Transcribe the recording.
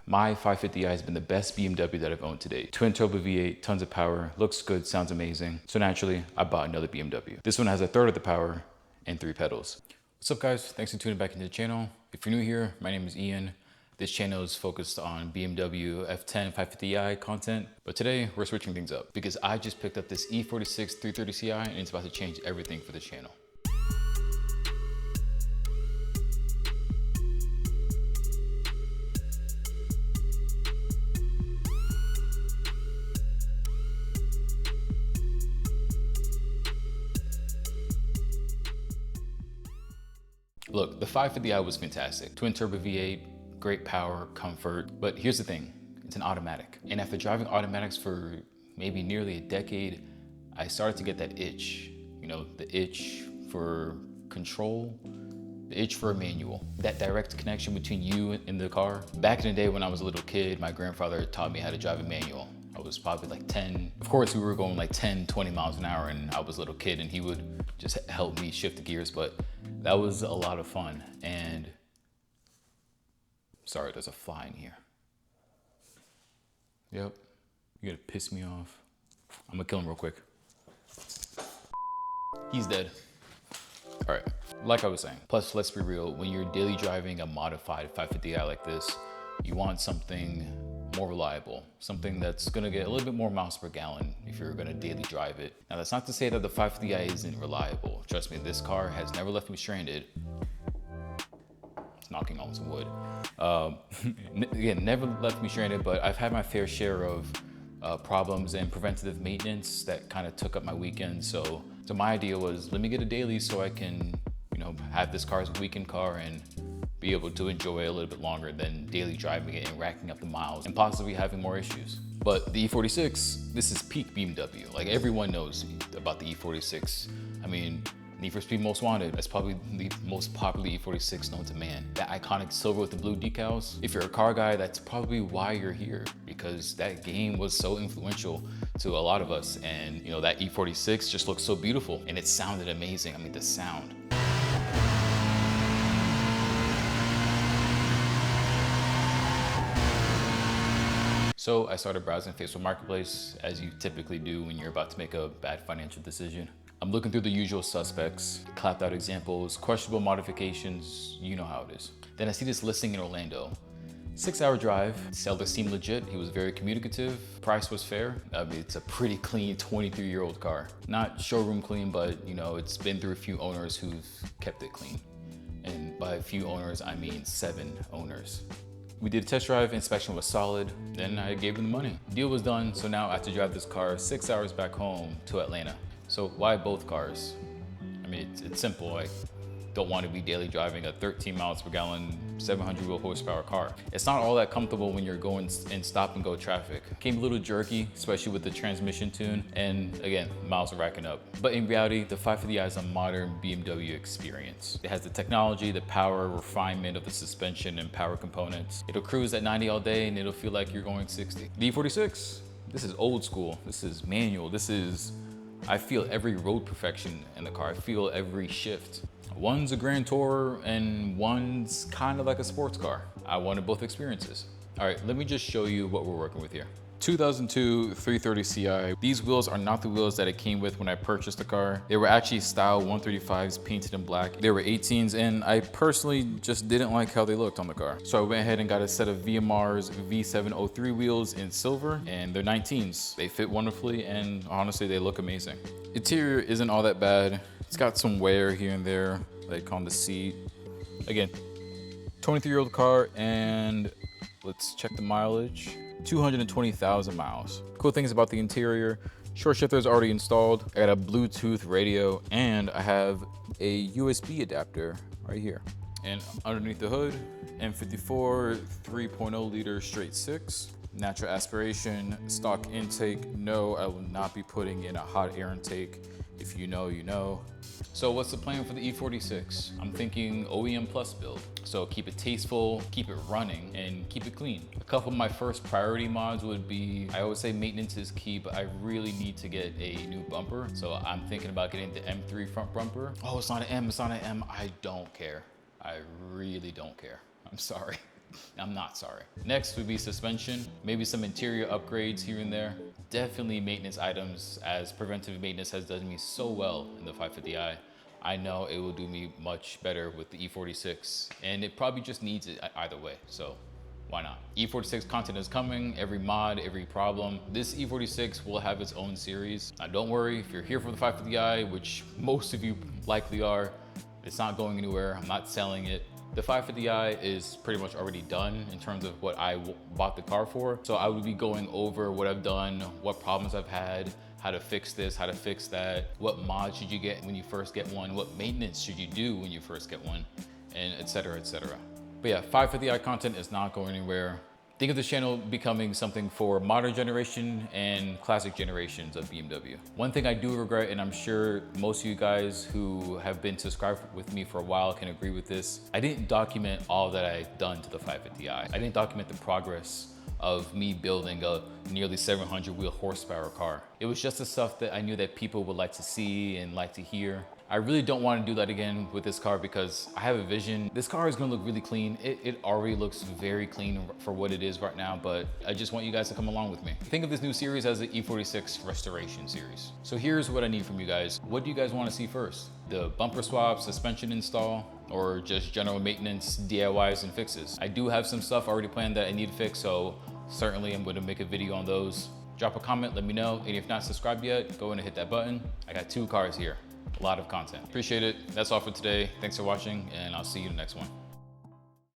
My 550i has been the best BMW that I've owned to date. Twin turbo V8, tons of power, looks good, sounds amazing. So naturally, I bought another BMW. This one has a third of the power and 3 pedals. What's up guys? Thanks for tuning back into the channel. If you're new here, my name is Ian. This channel is focused on BMW F10 550i content, but today we're switching things up because I just picked up this E46 330ci and it's about to change everything for the channel. Look, the 550i was fantastic. Twin turbo V8, great power, comfort, but here's the thing, it's an automatic. And after driving automatics for maybe nearly a decade, I started to get that itch. You know, the itch for control, the itch for a manual, that direct connection between you and the car. Back in the day when I was a little kid, my grandfather taught me how to drive a manual. I was probably like 10. Of course, we were going like 10, 20 miles an hour and I was a little kid and he would just help me shift the gears, but that was a lot of fun. And sorry, there's a fly in here. Yep, you're gonna piss me off. I'm gonna kill him real quick. He's dead. All right, like I was saying, plus let's be real, when you're daily driving a modified 550i like this, you want something more reliable, something that's gonna get a little bit more miles per gallon if you're gonna daily drive it. Now that's not to say that the 550i isn't reliable. Trust me, this car has never left me stranded. It's knocking on some wood. Again, never left me stranded, but I've had my fair share of problems and preventative maintenance that kind of took up my weekends. So my idea was, let me get a daily so I can, you know, have this car as a weekend car and be able to enjoy it a little bit longer than daily driving it and racking up the miles and possibly having more issues. But the E46, this is peak BMW. Like everyone knows about the E46. I mean, Need for Speed Most Wanted, that's probably the most popular E46 known to man. That iconic silver with the blue decals. If you're a car guy, that's probably why you're here, because that game was so influential to a lot of us. And you know, that E46 just looks so beautiful and it sounded amazing. I mean, the sound. So I started browsing Facebook Marketplace, as you typically do when you're about to make a bad financial decision. I'm looking through the usual suspects, clapped out examples, questionable modifications, you know how it is. Then I see this listing in Orlando. 6-hour drive, seller seemed legit, he was very communicative, price was fair. I mean, it's a pretty clean 23-year-old car. Not showroom clean, but you know, it's been through a few owners who've kept it clean. And by a few owners, I mean 7 owners. We did a test drive, inspection was solid, then I gave them the money. Deal was done, so now I have to drive this car 6 hours back home to Atlanta. So why both cars? I mean, it's simple. I don't want to be daily driving a 13 miles per gallon, 700 wheel horsepower car. It's not all that comfortable when you're going in stop and go traffic. Came a little jerky, especially with the transmission tune. And again, miles are racking up. But in reality, the 550i is a modern BMW experience. It has the technology, the power, refinement of the suspension and power components. It'll cruise at 90 all day and it'll feel like you're going 60. The E46, this is old school. This is manual. I feel every road perfection in the car. I feel every shift. One's a grand tourer and one's kind of like a sports car. I wanted both experiences. All right, let me just show you what we're working with here. 2002 330ci. These wheels are not the wheels that it came with when I purchased the car. They were actually style 135s painted in black. They were 18s and I personally just didn't like how they looked on the car. So I went ahead and got a set of VMR's V703 wheels in silver and they're 19s. They fit wonderfully and honestly, they look amazing. Interior isn't all that bad. It's got some wear here and there, like on the seat. Again, 23-year-old car and let's check the mileage. 220,000 miles. Cool things about the interior, short shifter is already installed. I got a Bluetooth radio and I have a USB adapter right here. And underneath the hood, M54 3.0 liter straight 6. Natural aspiration, stock intake. No, I will not be putting in a hot air intake. If you know, you know. So what's the plan for the E46? I'm thinking OEM Plus build. So keep it tasteful, keep it running, and keep it clean. A couple of my first priority mods would be, I always say maintenance is key, but I really need to get a new bumper. So I'm thinking about getting the M3 front bumper. Oh, it's not an M, it's not an M. I don't care. I really don't care. I'm sorry. I'm not sorry. Next would be suspension, maybe some interior upgrades here and there. Definitely maintenance items, as preventive maintenance has done me so well in the 550i. I know it will do me much better with the E46, and it probably just needs it either way, so why not? E46 content is coming, every mod, every problem. This E46 will have its own series. Now don't worry, if you're here for the 550i, which most of you likely are, it's not going anywhere, I'm not selling it. The 550i is pretty much already done in terms of what I bought the car for. So I would be going over what I've done, what problems I've had, how to fix this, how to fix that, what mod should you get when you first get one, what maintenance should you do when you first get one, and et cetera, et cetera. But yeah, 550i content is not going anywhere. Think of this channel becoming something for modern generation and classic generations of BMW. One thing I do regret, and I'm sure most of you guys who have been subscribed with me for a while can agree with this, I didn't document all that I've done to the 550i. I didn't document the progress of me building a nearly 700 wheel horsepower car. It was just the stuff that I knew that people would like to see and like to hear. I really don't want to do that again with this car because I have a vision. This car is going to look really clean. It already looks very clean for what it is right now, but I just want you guys to come along with me. Think of this new series as the E46 restoration series. So here's what I need from you guys. What do you guys want to see first? The bumper swap, suspension install, or just general maintenance, DIYs and fixes? I do have some stuff already planned that I need to fix, so certainly I'm going to make a video on those. Drop a comment, let me know, and if you're not subscribed yet, go in and hit that button. I got 2 cars here. A lot of content. Appreciate it. That's all for today. Thanks for watching, and I'll see you in the next one.